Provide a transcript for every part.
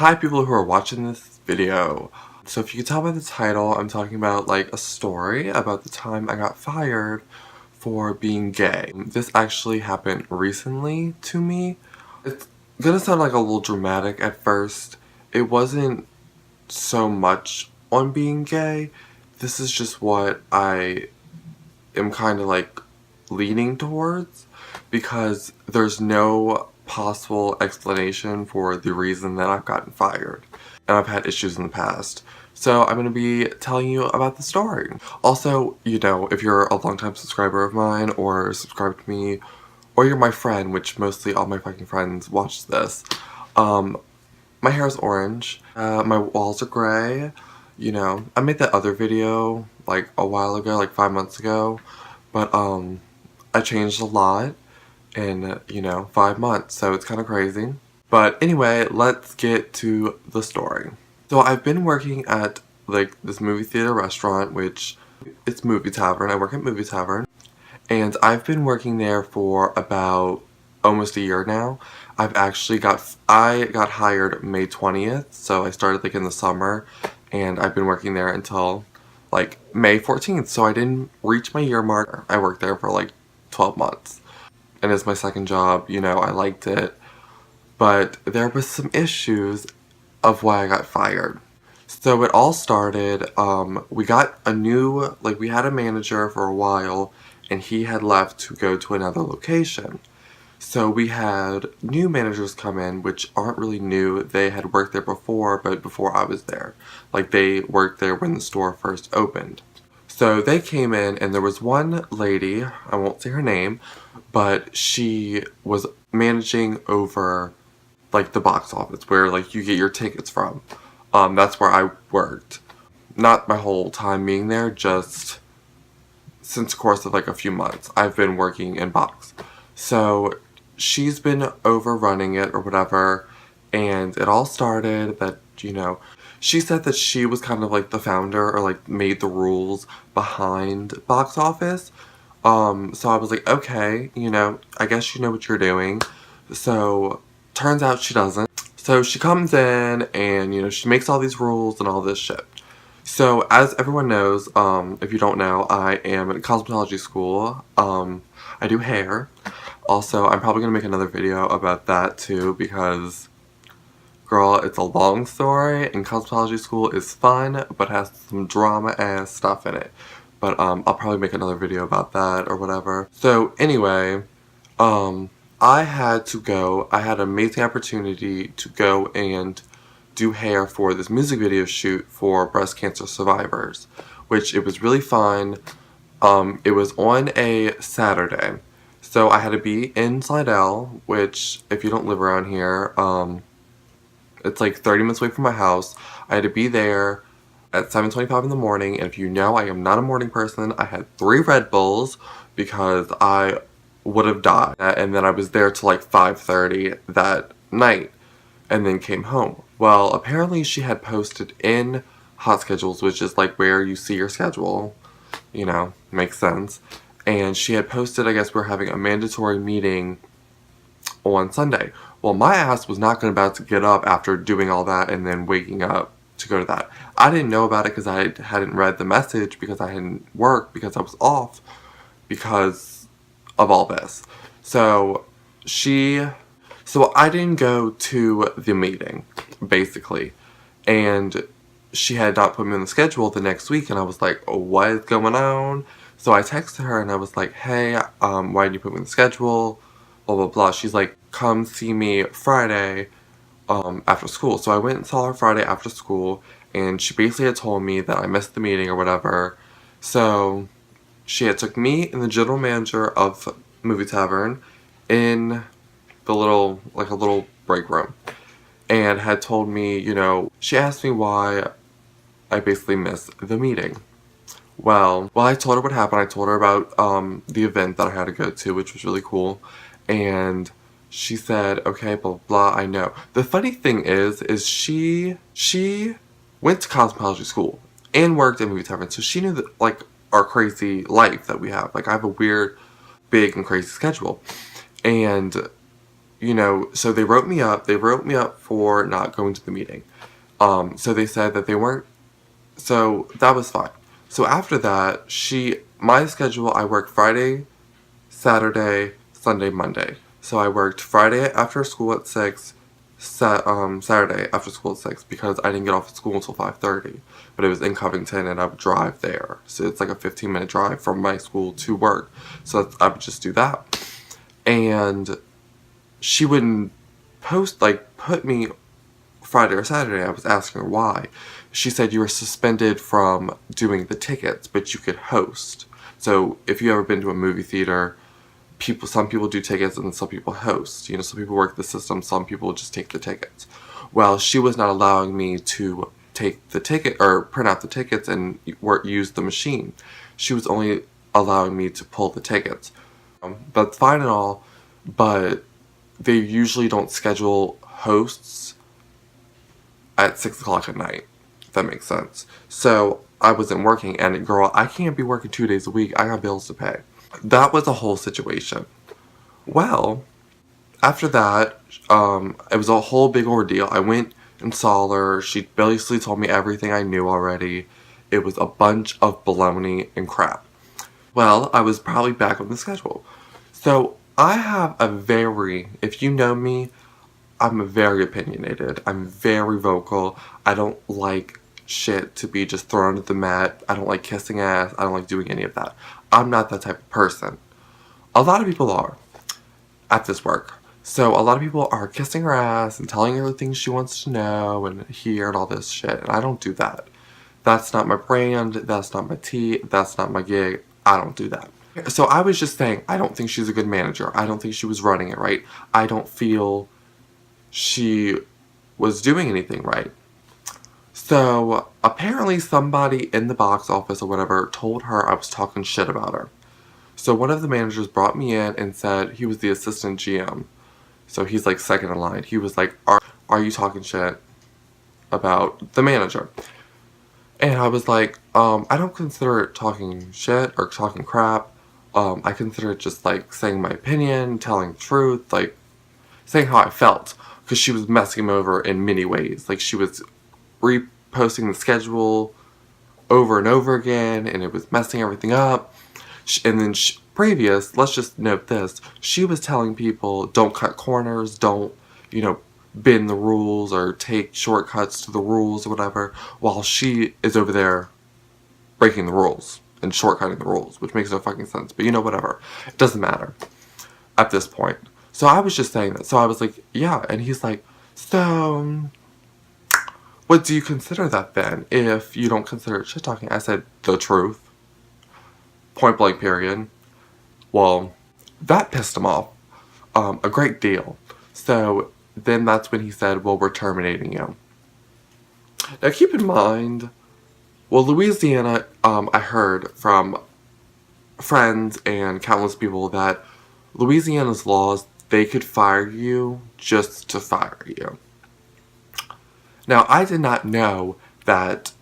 Hi people who are watching this video. So if you can tell by the title, I'm talking about like a story about the time I got fired for being gay. This actually happened recently to me. It's gonna sound like a little dramatic at first. It wasn't so much on being gay. This is just what I am kind of like leaning towards because there's no possible explanation for the reason that I've gotten fired. And I've had issues in the past. So I'm going to be telling you about the story. Also, you know, if you're a longtime subscriber of mine or subscribe to me, or you're my friend, which mostly all my fucking friends watch this, my hair is orange, my walls are gray, you know, I made that other video like a while ago, like 5 months ago, but I changed a lot in, you know, 5 months, so it's kind of crazy. But anyway, let's get to the story. So I've been working at like this movie theater restaurant, which it's Movie Tavern. I work at Movie Tavern. And I've been working there for about almost a year now. I got hired May 20th, so I started like in the summer, and I've been working there until like May 14th, so I didn't reach my year mark. I worked there for like 12 months. And it's my second job, you know, I liked it. But there was some issues of why I got fired. So it all started, we got a new, like we had a manager for a while, and he had left to go to another location. So we had new managers come in, which aren't really new. They had worked there before, but before I was there. Like they worked there when the store first opened. So they came in, and there was one lady, I won't say her name, but she was managing over like the box office where like you get your tickets from. That's where I worked. Not my whole time being there, just since the course of like a few months. I've been working in box. So she's been overrunning it or whatever, and it all started that, you know, she said that she was kind of like the founder or like made the rules behind box office. So I was like, okay, you know, I guess you know what you're doing. So turns out she doesn't. So she comes in and, you know, she makes all these rules and all this shit. So as everyone knows, if you don't know, I am at cosmetology school. I do hair. Also, I'm probably gonna make another video about that too because, girl, it's a long story and cosmetology school is fun but has some drama ass stuff in it. But I'll probably make another video about that or whatever. So anyway, I had an amazing opportunity to go and do hair for this music video shoot for breast cancer survivors, which it was really fun. It was on a Saturday, so I had to be in Slidell, which if you don't live around here, it's like 30 minutes away from my house. I had to be there at 7:25 in the morning, and if you know, I am not a morning person. I had 3 Red Bulls because I would have died, and then I was there till like 5:30 that night, and then came home. Well, apparently she had posted in Hot Schedules, which is like where you see your schedule, you know, makes sense, and she had posted, I guess we're having a mandatory meeting on Sunday. Well, my ass was not about to get up after doing all that and then waking up to go to that. I didn't know about it because I hadn't read the message because I hadn't worked because I was off because of all this. So I didn't go to the meeting, basically. And she had not put me on the schedule the next week, and I was like, oh, what is going on? So I texted her and I was like, hey, why didn't you put me on the schedule? Blah, blah, blah. She's like, come see me Friday after school. So I went and saw her Friday after school, and she basically had told me that I missed the meeting or whatever. So she had took me and the general manager of Movie Tavern in the little, like a little break room, and had told me, you know, she asked me why I basically missed the meeting. Well, I told her what happened. I told her about the event that I had to go to, which was really cool, and she said, okay, blah, blah, blah, I know. The funny thing is she went to cosmetology school and worked at Movie Tavern, so she knew that, like, our crazy life that we have. Like, I have a weird, big, and crazy schedule. And you know, so they wrote me up. They wrote me up for not going to the meeting. So they said that they weren't, so that was fine. So after that, my schedule, I worked Friday, Saturday, Sunday, Monday. So I worked Friday after school at 6, Saturday after school at 6 because I didn't get off at school until 5:30. But it was in Covington and I would drive there. So it's like a 15-minute drive from my school to work. So I would just do that. And she wouldn't put me Friday or Saturday. I was asking her why. She said you were suspended from doing the tickets, but you could host. So if you ever been to a movie theater, some people do tickets and some people host. You know, some people work the system, some people just take the tickets. Well, she was not allowing me to take the ticket or print out the tickets and use the machine. She was only allowing me to pull the tickets. That's fine and all, but they usually don't schedule hosts at 6 o'clock at night, if that makes sense. So I wasn't working, and girl, I can't be working 2 days a week. I got bills to pay. That was a whole situation. Well, after that, it was a whole big ordeal. I went and saw her. She basically told me everything I knew already. It was a bunch of baloney and crap. Well, I was probably back on the schedule. So I have if you know me, I'm very opinionated. I'm very vocal. I don't like shit to be just thrown at the mat. I don't like kissing ass. I don't like doing any of that. I'm not that type of person. A lot of people are at this work. So a lot of people are kissing her ass and telling her the things she wants to know and hear and all this shit. And I don't do that. That's not my brand. That's not my tea. That's not my gig. I don't do that. So I was just saying, I don't think she's a good manager. I don't think she was running it right. I don't feel she was doing anything right. So apparently somebody in the box office or whatever told her I was talking shit about her. So one of the managers brought me in and said, he was the assistant GM. So he's like second in line. He was like, are you talking shit about the manager? And I was like, I don't consider it talking shit or talking crap. I consider it just like saying my opinion, telling the truth, like saying how I felt. Because she was messing him over in many ways. Like she was reposting the schedule over and over again, and it was messing everything up. And then let's just note this, she was telling people don't cut corners, don't, bend the rules or take shortcuts to the rules or whatever, while she is over there breaking the rules and shortcutting the rules, which makes no fucking sense. But whatever. It doesn't matter at this point. So I was just saying that. So I was like, yeah. And he's like, so what do you consider that then if you don't consider it shit talking? I said, the truth. Point blank period. Well, that pissed him off a great deal. So then that's when he said, well, we're terminating you. Now keep in mind, well, Louisiana, I heard from friends and countless people that Louisiana's laws, they could fire you just to fire you. Now, I did not know that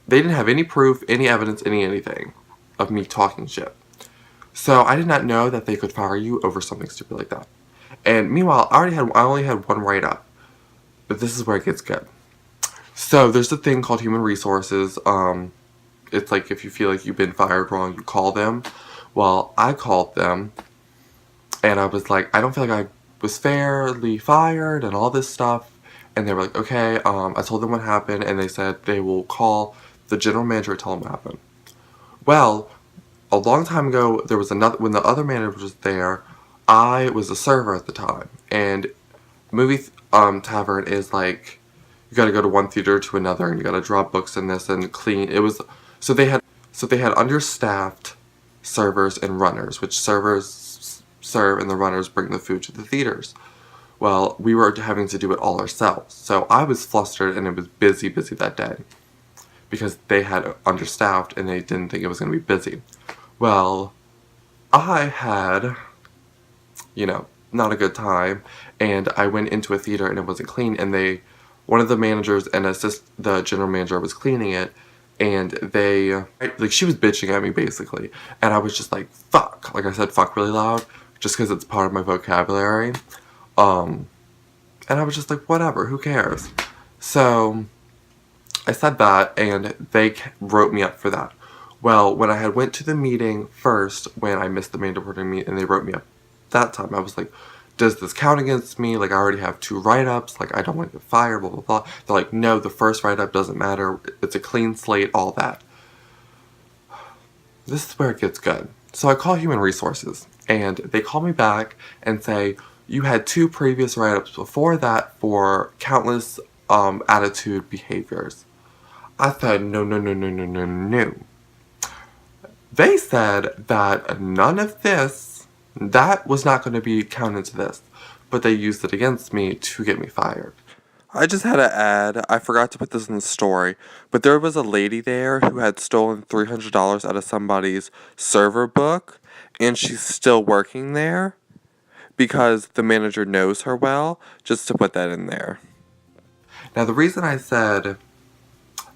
they didn't have any proof, any evidence, anything of me talking shit. So I did not know that they could fire you over something stupid like that. And meanwhile, I only had one write-up. But this is where it gets good. So there's a thing called human resources. It's like if you feel like you've been fired wrong, you call them. Well, I called them. And I was like, I don't feel like I was fairly fired and all this stuff. And they were like, okay. I told them what happened. And they said they will call the general manager and tell them what happened. Well, a long time ago, there was when the other manager was there, I was a server at the time. And movie tavern is like, you gotta go to one theater to another and you gotta drop books in this and clean. So they had understaffed servers and runners, which servers serve and the runners bring the food to the theaters. Well, we were having to do it all ourselves. So I was flustered and it was busy that day. Because they had understaffed and they didn't think it was going to be busy. Well, I had, not a good time. And I went into a theater and it wasn't clean. And one of the managers and the general manager was cleaning it. And she was bitching at me basically. And I was just like, fuck. Like I said, fuck really loud. Just because it's part of my vocabulary. And I was just like, whatever, who cares? So I said that, and they wrote me up for that. Well, when I had went to the meeting first, when I missed the mandatory meeting, and they wrote me up that time, I was like, does this count against me? Like, I already have 2 write-ups. Like, I don't want to get fired, blah, blah, blah. They're like, no, the first write-up doesn't matter. It's a clean slate, all that. This is where it gets good. So I call Human Resources, and they call me back and say, you had 2 previous write-ups before that for countless attitude behaviors. I said, no. They said that none of this, that was not going to be counted to this, but they used it against me to get me fired. I just had to add, I forgot to put this in the story, but there was a lady there who had stolen $300 out of somebody's server book, and she's still working there because the manager knows her well, just to put that in there. Now, the reason I said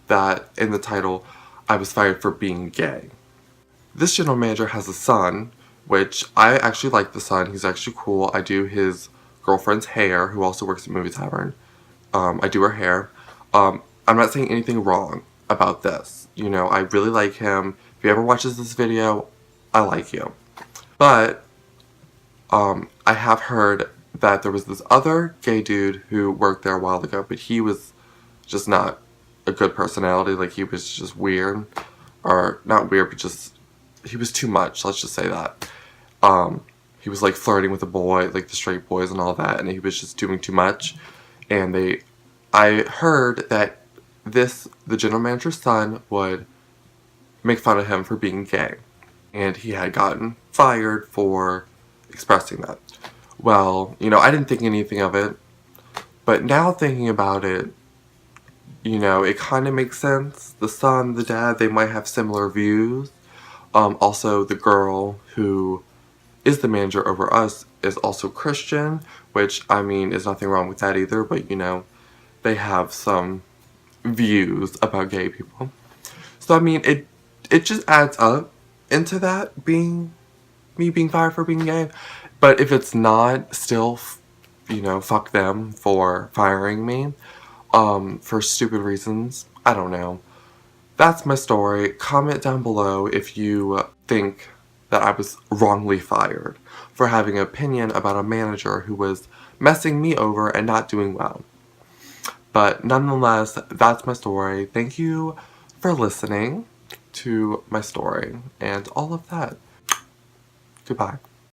that in the title, I was fired for being gay. This general manager has a son, which I actually like the son. He's actually cool. I do his girlfriend's hair, who also works at Movie Tavern. I do her hair. I'm not saying anything wrong about this. You know, I really like him. If he ever watches this video, I like you. But, I have heard that there was this other gay dude who worked there a while ago, but he was just not a good personality. Like, he was just weird. Or, not weird, but just, he was too much, let's just say that. He was, like, flirting with a boy, like, the straight boys and all that, and he was just doing too much. And I heard that the general manager's son would make fun of him for being gay. And he had gotten fired for expressing that. Well, you know, I didn't think anything of it. But now thinking about it, you know, it kind of makes sense. The son, the dad, they might have similar views. Also, the girl who is the manager over us is also Christian, which, I mean, is nothing wrong with that either, but, you know, they have some views about gay people. So, I mean, it just adds up into that me being fired for being gay. But if it's not, still, you know, fuck them for firing me, for stupid reasons. I don't know. That's my story. Comment down below if you think that I was wrongly fired for having an opinion about a manager who was messing me over and not doing well. But nonetheless, that's my story. Thank you for listening to my story and all of that. Goodbye.